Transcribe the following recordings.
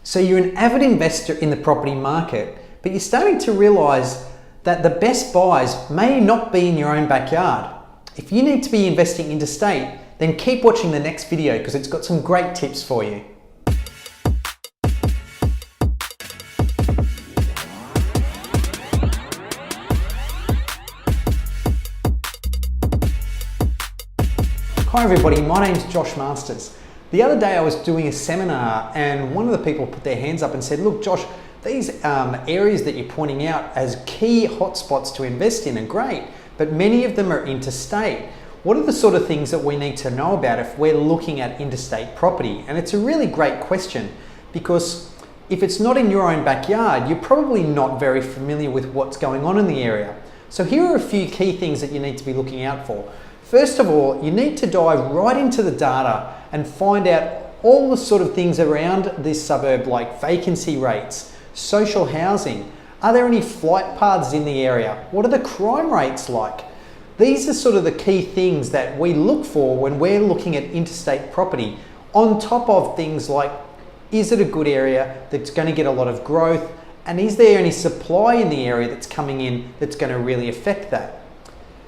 So you're an avid investor in the property market, but you're starting to realize that the best buys may not be in your own backyard. If you need to be investing interstate, then keep watching the next video because it's got some great tips for you. Hi everybody, my name's Josh Masters. The other day I was doing a seminar and one of the people put their hands up and said, look Josh, these areas that you're pointing out as key hotspots to invest in are great, but many of them are interstate. What are the sort of things that we need to know about if we're looking at interstate property? And it's a really great question because if it's not in your own backyard, you're probably not very familiar with what's going on in the area. So here are a few key things that you need to be looking out for. First of all, you need to dive right into the data and find out all the sort of things around this suburb like vacancy rates, social housing. Are there any flight paths in the area? What are the crime rates like? These are sort of the key things that we look for when we're looking at interstate property, on top of things like, is it a good area that's going to get a lot of growth? And is there any supply in the area that's coming in that's going to really affect that?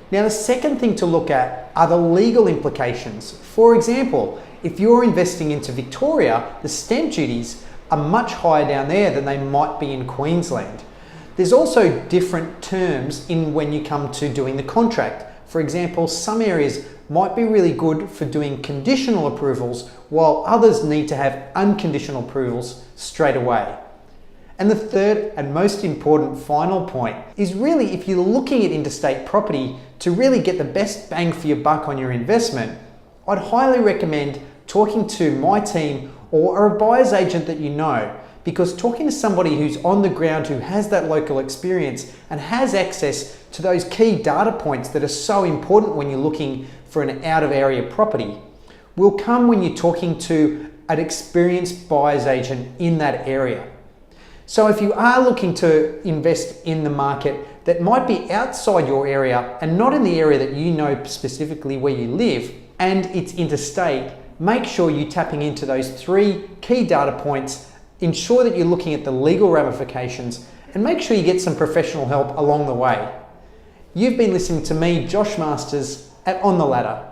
Now, the second thing to look at are the legal implications. For example, if you're investing into Victoria, the stamp duties are much higher down there than they might be in Queensland. There's also different terms in when you come to doing the contract. For example, some areas might be really good for doing conditional approvals, while others need to have unconditional approvals straight away. And the third and most important final point is really if you're looking at interstate property to really get the best bang for your buck on your investment, I'd highly recommend talking to my team or a buyer's agent that you know, because talking to somebody who's on the ground, who has that local experience and has access to those key data points that are so important when you're looking for an out of area property, will come when you're talking to an experienced buyer's agent in that area. So if you are looking to invest in the market that might be outside your area and not in the area that you know specifically where you live, and it's interstate, make sure you're tapping into those three key data points, ensure that you're looking at the legal ramifications, and make sure you get some professional help along the way. You've been listening to me, Josh Masters, at On the Ladder.